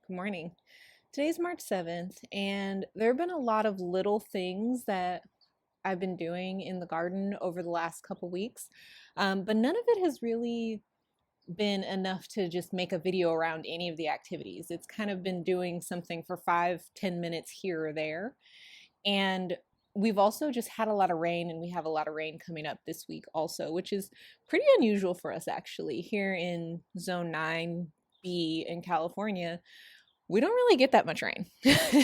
Good morning. Today's March 7th, and there have been a lot of little things that I've been doing in the garden over the last couple weeks, but none of it has really been enough to just make a video around any of the activities. It's kind of been doing something for 5-10 minutes here or there. And we've also just had a lot of rain, and we have a lot of rain coming up this week also, which is pretty unusual for us actually. Here in Zone 9B in California, we don't really get that much rain.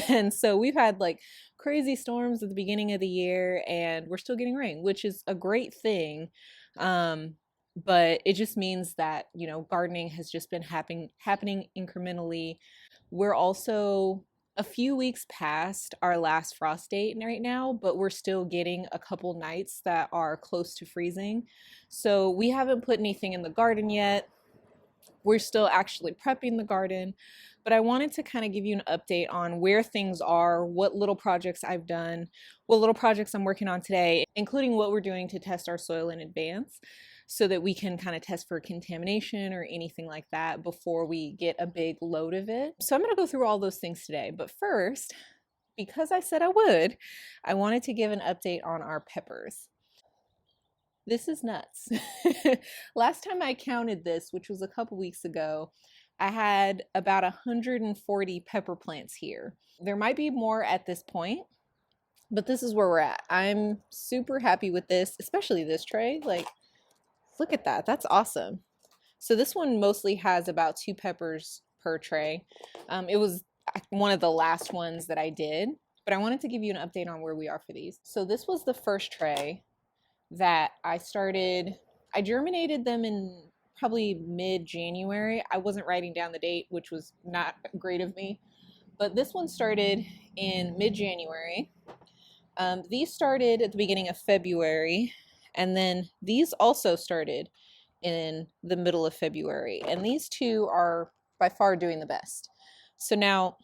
And so we've had like crazy storms at the beginning of the year, and we're still getting rain, which is a great thing. But it just means that, gardening has just been happening incrementally. We're also a few weeks past our last frost date right now, but we're still getting a couple nights that are close to freezing. So we haven't put anything in the garden yet. We're still actually prepping the garden, but I wanted to kind of give you an update on where things are, what little projects I've done, what little projects I'm working on today, including what we're doing to test our soil in advance so that we can kind of test for contamination or anything like that before we get a big load of it. So I'm going to go through all those things today. But first, because I said I would, I wanted to give an update on our peppers. This is nuts. Last time I counted this, which was a couple weeks ago, I had about 140 pepper plants here. There might be more at this point, but this is where we're at. I'm super happy with this, especially this tray. Like, look at that. That's awesome. So this one mostly has about 2 peppers per tray. It was one of the last ones that I did, but I wanted to give you an update on where we are for these. So this was the first tray that I germinated them in probably mid-January. I wasn't writing down the date, which was not great of me, but this one started in mid-January. These started at the beginning of February, and then these also started in the middle of February, and these two are by far doing the best. So now,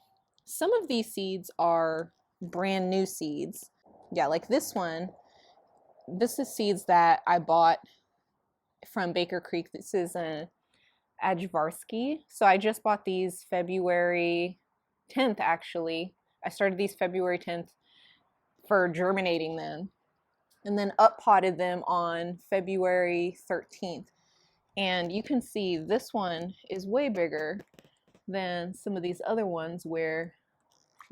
some of these seeds are brand new seeds. Yeah, like this one. This is seeds that I bought from Baker Creek. This is an Ajvarsky. So I just bought these February 10th, actually. I started these February 10th for germinating them, and then up potted them on February 13th. And you can see this one is way bigger than some of these other ones, where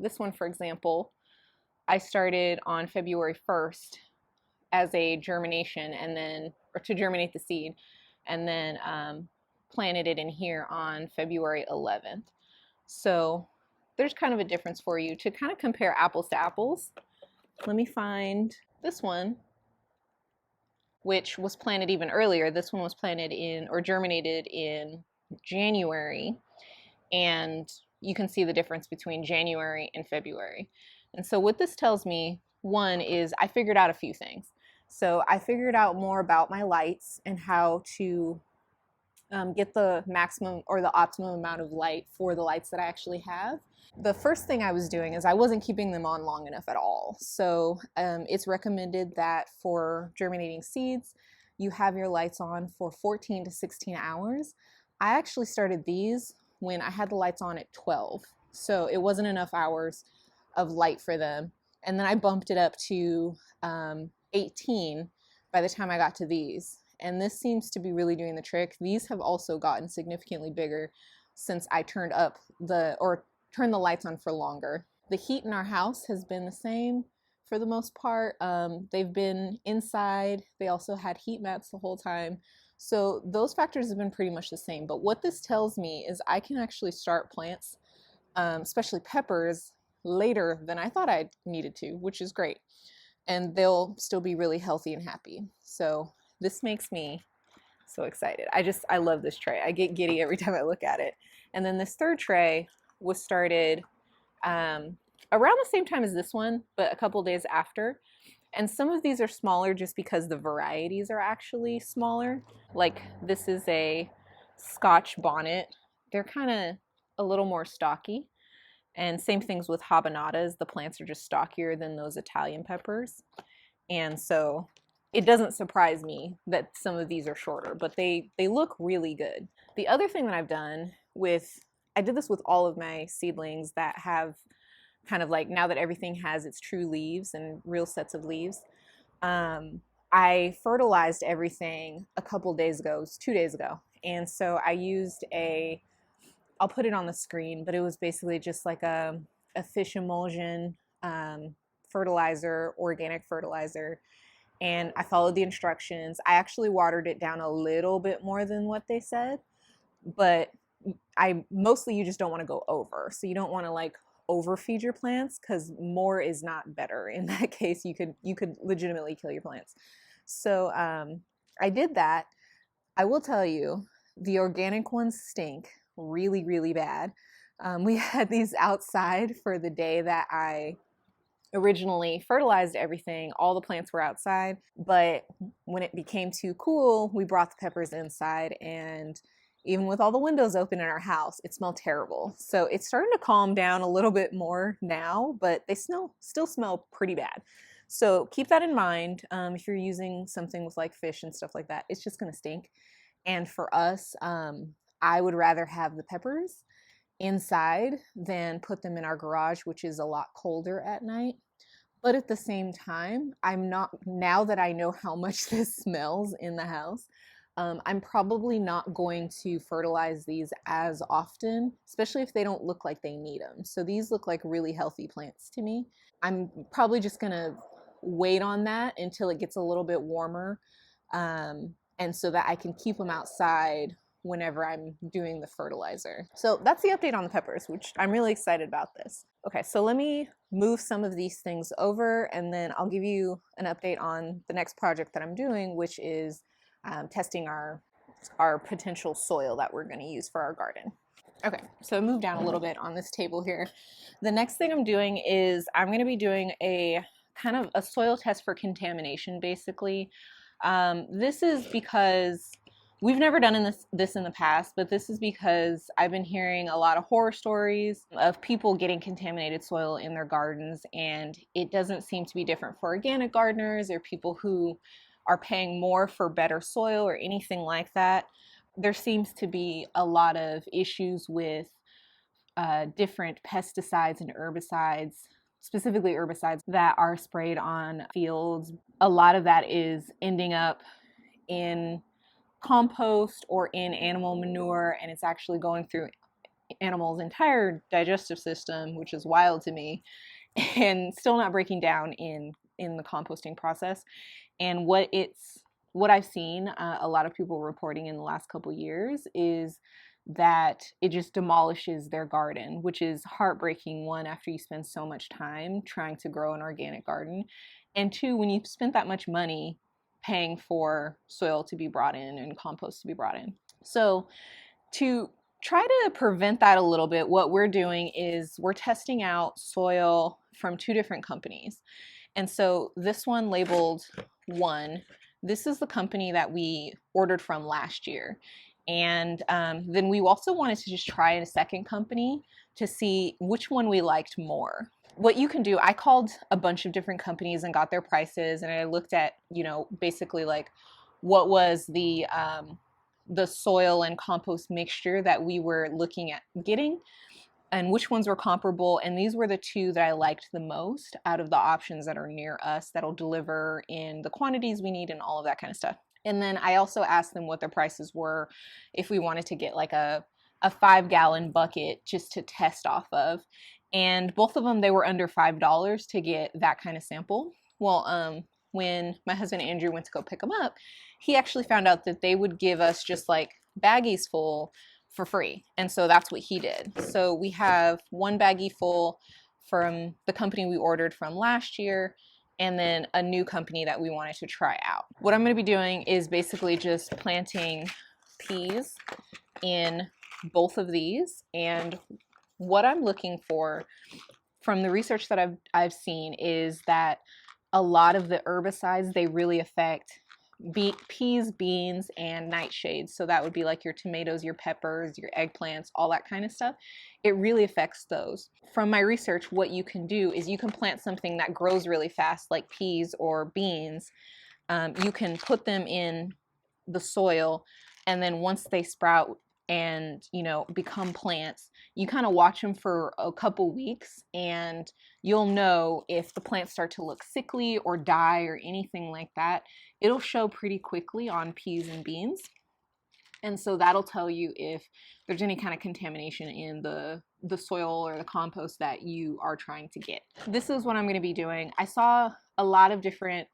this one, for example, I started on February 1st as a germination, and then, or to germinate the seed, and then planted it in here on February 11th. So there's kind of a difference for you to kind of compare apples to apples. Let me find this one, which was planted even earlier. This one was planted in, or germinated in, January, and you can see the difference between January and February. And so what this tells me, one, is I figured out a few things. So I figured out more about my lights and how to get the maximum or the optimum amount of light for the lights that I actually have. The first thing I was doing is I wasn't keeping them on long enough at all. So it's recommended that for germinating seeds, you have your lights on for 14 to 16 hours. I actually started these when I had the lights on at 12. So it wasn't enough hours of light for them. And then I bumped it up to 18 by the time I got to these. And this seems to be really doing the trick. These have also gotten significantly bigger since I turned the lights on for longer. The heat in our house has been the same for the most part. They've been inside. They also had heat mats the whole time. So those factors have been pretty much the same. But what this tells me is I can actually start plants, especially peppers, later than I thought I needed to, which is great. And they'll still be really healthy and happy. So this makes me so excited. I love this tray. I get giddy every time I look at it. And then this third tray was started around the same time as this one, but a couple days after. And some of these are smaller just because the varieties are actually smaller. Like this is a Scotch bonnet. They're kind of a little more stocky. And same things with habanadas. The plants are just stockier than those Italian peppers. And so it doesn't surprise me that some of these are shorter, but they look really good. The other thing that I've done with I did this with all of my seedlings that have kind of like, now that everything has its true leaves and real sets of leaves, I fertilized everything a couple days ago. It was 2 days ago. And so I used I'll put it on the screen, but it was basically just like a fish emulsion fertilizer, organic fertilizer. And I followed the instructions. I actually watered it down a little bit more than what they said, but mostly you just don't want to go over. So you don't want to like overfeed your plants, because more is not better. In that case, you could legitimately kill your plants. So I did that. I will tell you, the organic ones stink really, really bad. We had these outside for the day that I originally fertilized everything. All the plants were outside, but when it became too cool, we brought the peppers inside, and even with all the windows open in our house, it smelled terrible. So it's starting to calm down a little bit more now, but they still smell pretty bad. So keep that in mind. If you're using something with like fish and stuff like that, it's just gonna stink. And for us, I would rather have the peppers inside than put them in our garage, which is a lot colder at night. But at the same time, now that I know how much this smells in the house, I'm probably not going to fertilize these as often, especially if they don't look like they need them. So these look like really healthy plants to me. I'm probably just gonna wait on that until it gets a little bit warmer, and so that I can keep them outside whenever I'm doing the fertilizer. So that's the update on the peppers, which I'm really excited about this. Okay, so let me move some of these things over, and then I'll give you an update on the next project that I'm doing, which is testing our potential soil that we're going to use for our garden. Okay, so move down a little bit on this table here. The next thing I'm doing is I'm going to be doing a kind of a soil test for contamination, basically. This is because we've never done this in the past, but this is because I've been hearing a lot of horror stories of people getting contaminated soil in their gardens, and it doesn't seem to be different for organic gardeners or people who are paying more for better soil or anything like that. There seems to be a lot of issues with different pesticides and herbicides, specifically herbicides that are sprayed on fields. A lot of that is ending up in compost or in animal manure, and it's actually going through animals' entire digestive system, which is wild to me, and still not breaking down in the composting process. And what I've seen a lot of people reporting in the last couple years is that it just demolishes their garden, which is heartbreaking. One, after you spend so much time trying to grow an organic garden, and two, when you've spent that much money paying for soil to be brought in and compost to be brought in. So to try to prevent that a little bit, what we're doing is we're testing out soil from 2 different companies. And so this one labeled 1, this is the company that we ordered from last year. And then we also wanted to just try a second company to see which one we liked more. What you can do, I called a bunch of different companies and got their prices, and I looked at, basically like what was the soil and compost mixture that we were looking at getting and which ones were comparable. And these were the 2 that I liked the most out of the options that are near us that'll deliver in the quantities we need and all of that kind of stuff. And then I also asked them what their prices were if we wanted to get like a 5-gallon bucket just to test off of. And both of them, they were under $5 to get that kind of sample. Well, when my husband Andrew went to go pick them up, he actually found out that they would give us just like baggies full for free. And so that's what he did. So we have 1 baggie full from the company we ordered from last year, and then a new company that we wanted to try out. What I'm going to be doing is basically just planting peas in both of these. And what I'm looking for from the research that I've seen is that a lot of the herbicides, they really affect peas, beans, and nightshades. So that would be like your tomatoes, your peppers, your eggplants, all that kind of stuff. It really affects those. From my research, what you can do is you can plant something that grows really fast, like peas or beans. You can put them in the soil, and then once they sprout, and, you know, become plants, you kind of watch them for a couple weeks and you'll know if the plants start to look sickly or die or anything like that. It'll show pretty quickly on peas and beans. And so that'll tell you if there's any kind of contamination in the soil or the compost that you are trying to get. This is what I'm going to be doing. I saw a lot of different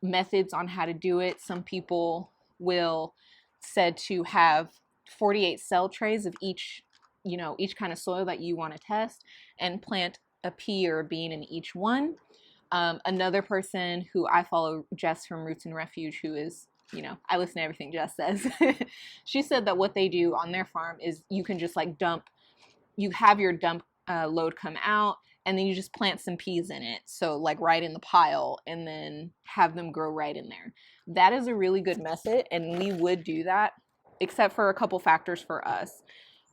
methods on how to do it. Some people will said to have 48 cell trays of each, you know, each kind of soil that you want to test, and plant a pea or a bean in each one. Another person who I follow, Jess from Roots and Refuge, who is, you know, I listen to everything Jess says. She said that what they do on their farm is you can just like dump, you have your dump load come out, and then you just plant some peas in it. So like right in the pile, and then have them grow right in there. That is a really good method, and we would do that, except for a couple factors for us.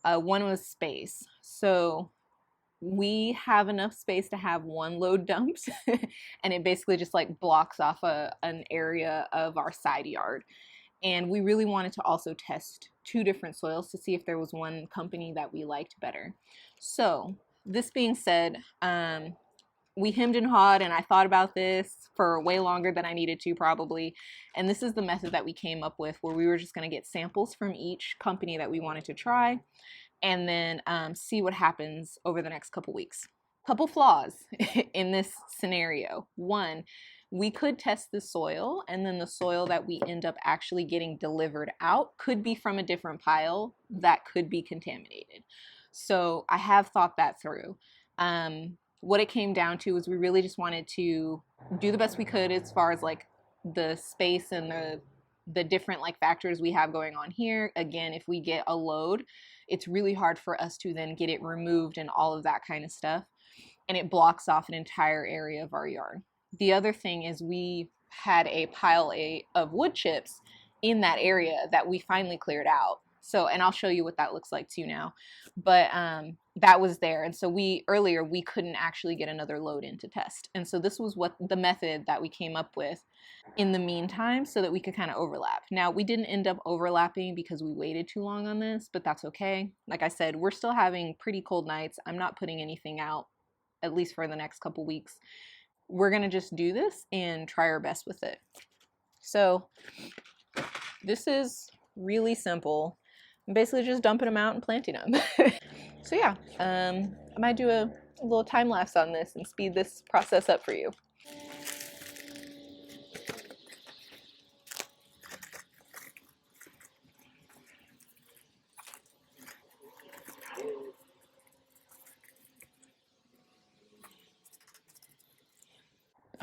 One was space. So we have enough space to have one load dumped and it basically just like blocks off an area of our side yard. And we really wanted to also test 2 different soils to see if there was one company that we liked better. So this being said, we hemmed and hawed, and I thought about this for way longer than I needed to probably. And this is the method that we came up with, where we were just going to get samples from each company that we wanted to try, and then see what happens over the next couple weeks. Couple flaws in this scenario. One, we could test the soil, and then the soil that we end up actually getting delivered out could be from a different pile that could be contaminated. So I have thought that through. What it came down to was we really just wanted to do the best we could as far as like the space and the different like factors we have going on here. Again, if we get a load, it's really hard for us to then get it removed and all of that kind of stuff. And it blocks off an entire area of our yard. The other thing is we had a pile of wood chips in that area that we finally cleared out. So, and I'll show you what that looks like too now. But that was there. And so earlier we couldn't actually get another load in to test. And so this was what the method that we came up with in the meantime, so that we could kind of overlap. Now, we didn't end up overlapping because we waited too long on this, but that's okay. Like I said, we're still having pretty cold nights. I'm not putting anything out, at least for the next couple weeks. We're gonna just do this and try our best with it. So this is really simple. I'm basically just dumping them out and planting them. So yeah, I might do a little time lapse on this and speed this process up for you.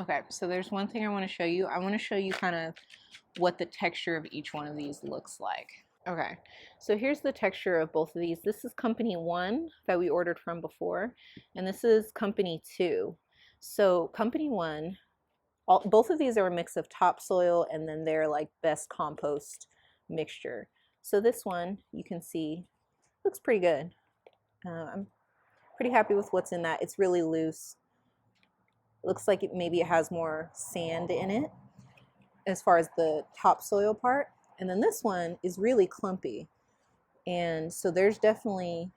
Okay, so there's one thing I want to show you. I want to show you kind of what the texture of each one of these looks like. Okay, so here's the texture of both of these. This is company 1 that we ordered from before, and this is company 2. So company 1, both of these are a mix of topsoil and then their like best compost mixture. So this one, you can see, looks pretty good. I'm pretty happy with what's in that. It's really loose. It looks like maybe it has more sand in it as far as the topsoil part. And then this one is really clumpy. And so there's definitely,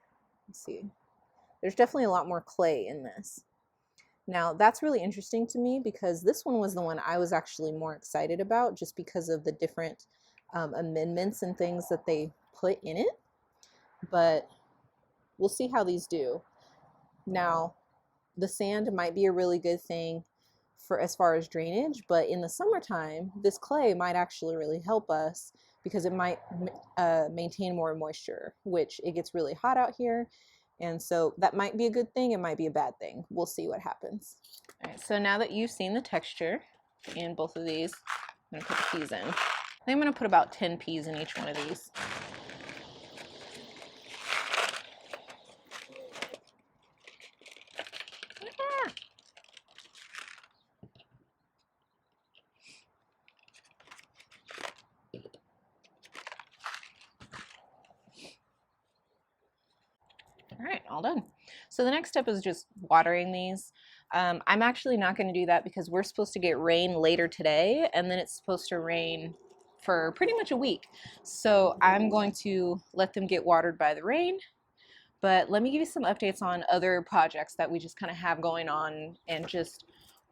let's see, there's definitely a lot more clay in this. Now that's really interesting to me because this one was the one I was actually more excited about, just because of the different amendments and things that they put in it. But we'll see how these do. Now, the sand might be a really good thing for as far as drainage, but in the summertime, this clay might actually really help us because it might maintain more moisture, which it gets really hot out here. And so that might be a good thing. It might be a bad thing. We'll see what happens. All right, so now that you've seen the texture in both of these, I'm gonna put the peas in. I'm gonna put about 10 peas in each one of these. All right, all done. So the next step is just watering these. I'm actually not going to do that because we're supposed to get rain later today, and then it's supposed to rain for pretty much a week. So I'm going to let them get watered by the rain. But let me give you some updates on other projects that we just kind of have going on and just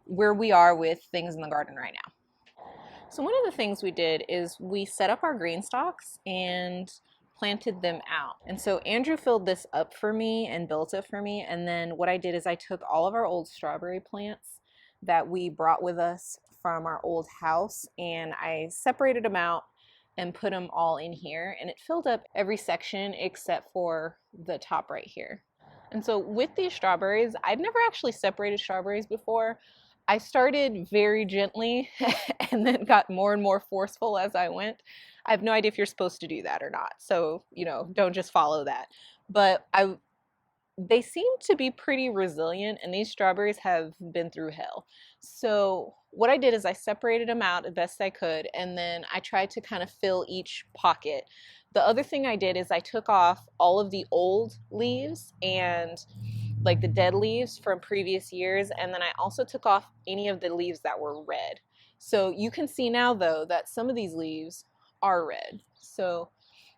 where we are with things in the garden right now. So one of the things we did is we set up our green stalks and planted them out. And so Andrew filled this up for me and built it for me. And then what I did is I took all of our old strawberry plants that we brought with us from our old house and I separated them out and put them all in here. And it filled up every section except for the top right here. And so with these strawberries, I'd never actually separated strawberries before. I started very gently and then got more and more forceful as I went. I have no idea if you're supposed to do that or not. So, don't just follow that. But they seem to be pretty resilient and these strawberries have been through hell. So what I did is I separated them out as best I could and then I tried to kind of fill each pocket. The other thing I did is I took off all of the old leaves and like the dead leaves from previous years, and then I also took off any of the leaves that were red. So you can see now though that some of these leaves are red. So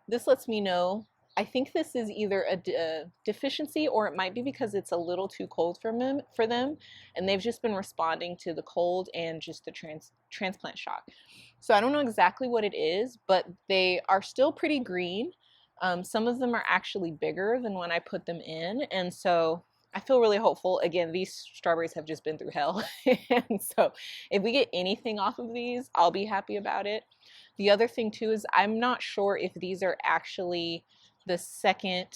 this lets me know, I think this is either a deficiency or it might be because it's a little too cold for them and they've just been responding to the cold and just the transplant shock. So I don't know exactly what it is, but they are still pretty green. Some of them are actually bigger than when I put them in, and so I feel really hopeful. Again, these strawberries have just been through hell, and so if we get anything off of these, I'll be happy about it. The other thing too is I'm not sure if these are actually the second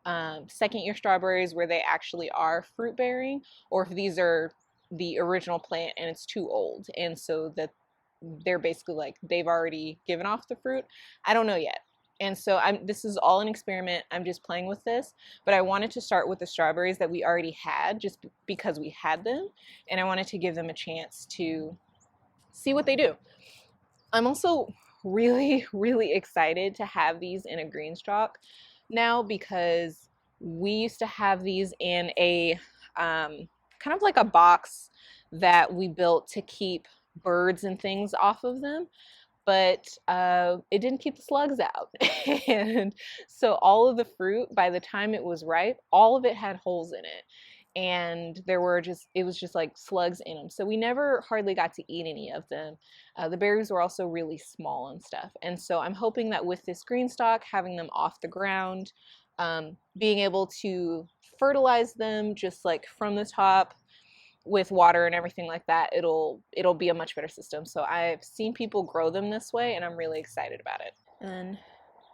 year strawberries where they actually are fruit bearing, or if these are the original plant and it's too old, and so that they're basically like they've already given off the fruit. I don't know yet. And so this is all an experiment. I'm just playing with this, but I wanted to start with the strawberries that we already had just because we had them, and I wanted to give them a chance to see what they do. I'm also really, really excited to have these in a green stalk now because we used to have these in a kind of like a box that we built to keep birds and things off of them, but it didn't keep the slugs out. And so all of the fruit, by the time it was ripe, all of it had holes in it. And it was just like slugs in them. So we never hardly got to eat any of them. The berries were also really small and stuff. And so I'm hoping that with this green stalk, having them off the ground, being able to fertilize them just like from the top, with water and everything like that, it'll be a much better system. So I've seen people grow them this way and I'm really excited about it. And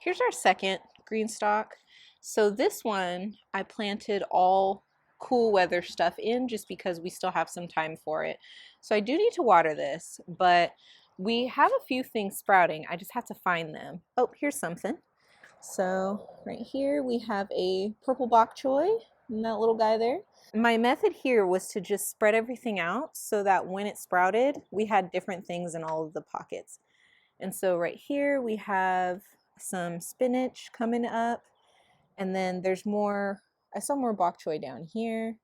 here's our second green stalk. So this one I planted all cool weather stuff in just because we still have some time for it. So I do need to water this, but we have a few things sprouting. I just have to find them. Oh, here's something. So right here we have a purple bok choy and that little guy there. My method here was to just spread everything out so that when it sprouted, we had different things in all of the pockets. And so right here we have some spinach coming up, and then there's more, I saw more bok choy down here.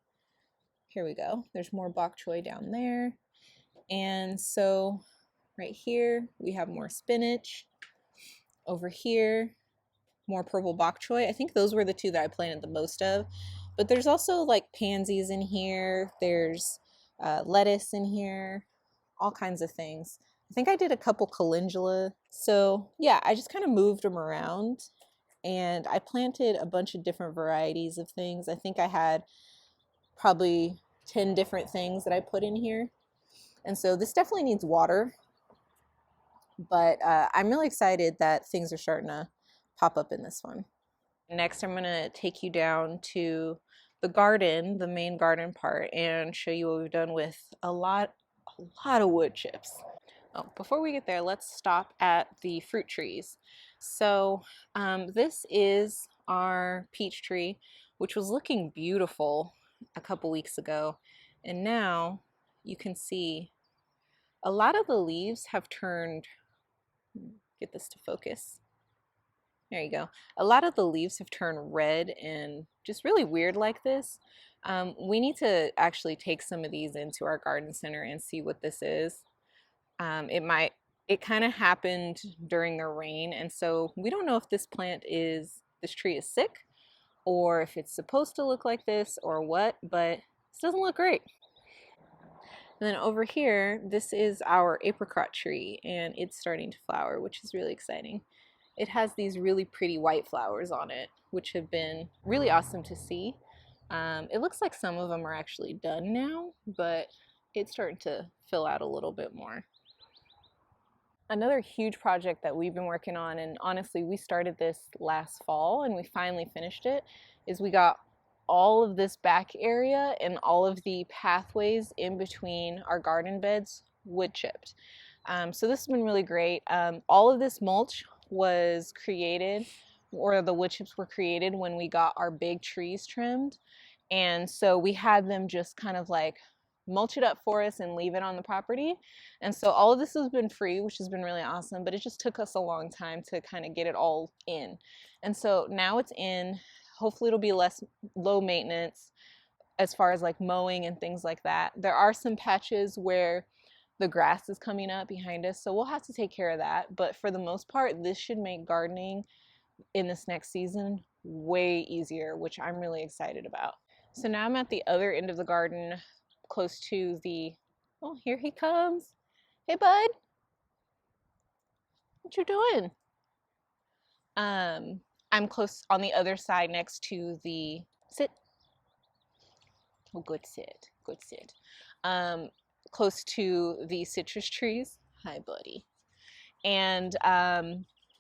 Here we go. There's more bok choy down there. And so right here we have more spinach. Over here, more purple bok choy. I think those were the two that I planted the most of. But there's also like pansies in here. There's lettuce in here, all kinds of things. I think I did a couple calendula. So yeah, I just kind of moved them around and I planted a bunch of different varieties of things. I think I had probably 10 different things that I put in here. And so this definitely needs water, but I'm really excited that things are starting to pop up in this one. Next, I'm going to take you down to the garden, the main garden part, and show you what we've done with a lot of wood chips. Oh, before we get there, let's stop at the fruit trees. So this is our peach tree, which was looking beautiful a couple weeks ago. And now you can see a lot of the leaves have turned, get this to focus. There you go. A lot of the leaves have turned red and just really weird like this. We need to actually take some of these into our garden center and see what this is. It it kind of happened during the rain, and so we don't know if this tree is sick or if it's supposed to look like this or what, but this doesn't look great. And then over here, this is our apricot tree, and it's starting to flower, which is really exciting. It has these really pretty white flowers on it, which have been really awesome to see. It looks like some of them are actually done now, but it's starting to fill out a little bit more. Another huge project that we've been working on, and honestly, we started this last fall and we finally finished it, is we got all of this back area and all of the pathways in between our garden beds wood chipped. So this has been really great. All of this mulch was created, or the wood chips were created when we got our big trees trimmed. And so we had them just kind of like mulch it up for us and leave it on the property. And so all of this has been free, which has been really awesome, but it just took us a long time to kind of get it all in. And so now it's in. Hopefully it'll be less low maintenance as far as like mowing and things like that. There are some patches where the grass is coming up behind us, so we'll have to take care of that. But for the most part, this should make gardening in this next season way easier, which I'm really excited about. So now I'm at the other end of the garden, close to the, oh, here he comes. Hey, bud. What you doing? I'm close on the other side next to the, sit. Oh, good sit, good sit. Close to the citrus trees. Hi, buddy. And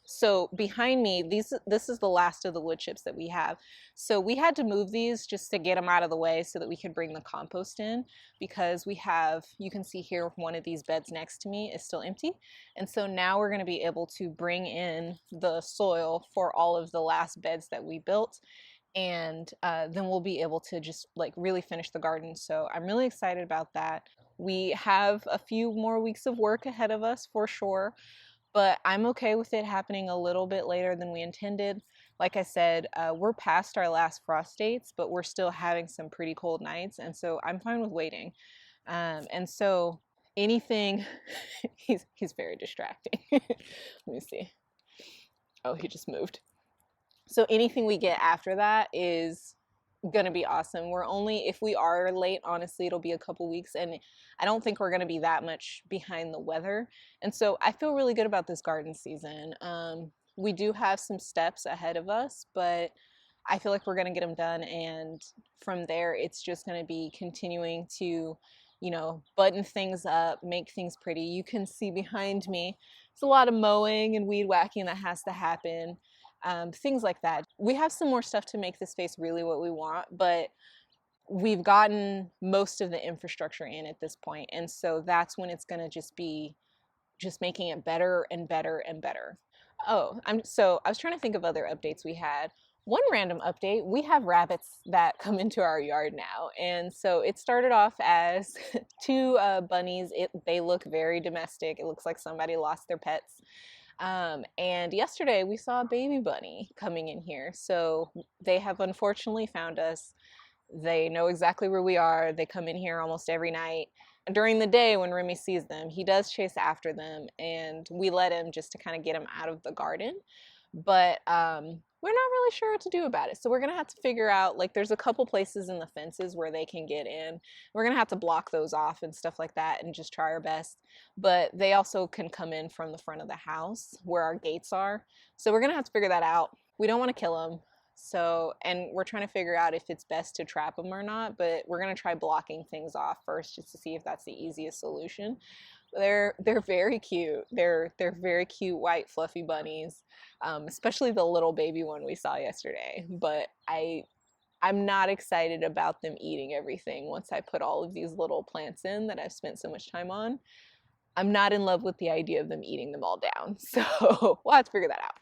so behind me, this is the last of the wood chips that we have. So we had to move these just to get them out of the way so that we could bring the compost in, because we have, you can see here, one of these beds next to me is still empty. And so now we're going to be able to bring in the soil for all of the last beds that we built. And then we'll be able to just like really finish the garden. So I'm really excited about that. We have a few more weeks of work ahead of us for sure, but I'm okay with it happening a little bit later than we intended. Like I said, we're past our last frost dates, but we're still having some pretty cold nights, and so I'm fine with waiting. And so anything, he's very distracting. Let me see. Oh, he just moved. So anything we get after that is gonna be awesome. We're only, if we are late, honestly, it'll be a couple weeks, and I don't think we're gonna be that much behind the weather. And so I feel really good about this garden season. We do have some steps ahead of us, but I feel like we're gonna get them done, and from there, it's just gonna be continuing to, button things up, make things pretty. You can see behind me, it's a lot of mowing and weed whacking that has to happen. Things like that. We have some more stuff to make this space really what we want, but we've gotten most of the infrastructure in at this point, and so that's when it's going to just be just making it better and better and better. Oh, I was trying to think of other updates we had. One random update, we have rabbits that come into our yard now, and so it started off as two bunnies. They look very domestic. It looks like somebody lost their pets. And yesterday we saw a baby bunny coming in here. So they have unfortunately found us. They know exactly where we are. They come in here almost every night. During the day when Remy sees them, he does chase after them, and we let him just to kind of get him out of the garden. But we're not really sure what to do about it. So we're gonna have to figure out, like, there's a couple places in the fences where they can get in. We're gonna have to block those off and stuff like that and just try our best. But they also can come in from the front of the house where our gates are. So we're gonna have to figure that out. We don't want to kill them. So, and we're trying to figure out if it's best to trap them or not, but we're gonna try blocking things off first just to see if that's the easiest solution. They're very cute. They're very cute white fluffy bunnies, especially the little baby one we saw yesterday. But I'm not excited about them eating everything once I put all of these little plants in that I've spent so much time on. I'm not in love with the idea of them eating them all down. So we'll have to figure that out.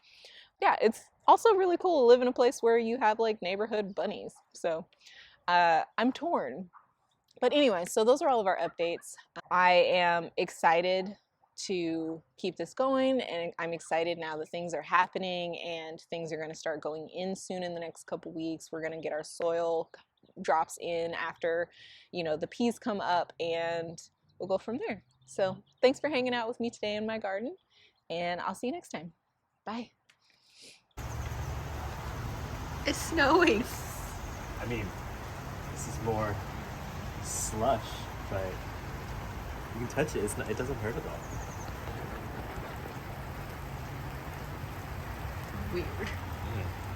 Yeah, it's also really cool to live in a place where you have like neighborhood bunnies. So I'm torn. But anyway, so those are all of our updates. I am excited to keep this going, and I'm excited now that things are happening and things are going to start going in soon in the next couple weeks. We're going to get our soil drops in after, the peas come up, and we'll go from there. So thanks for hanging out with me today in my garden, and I'll see you next time. Bye. It's snowing. I mean, this is more slush, but you can touch it. It doesn't hurt at all. Weird. Mm.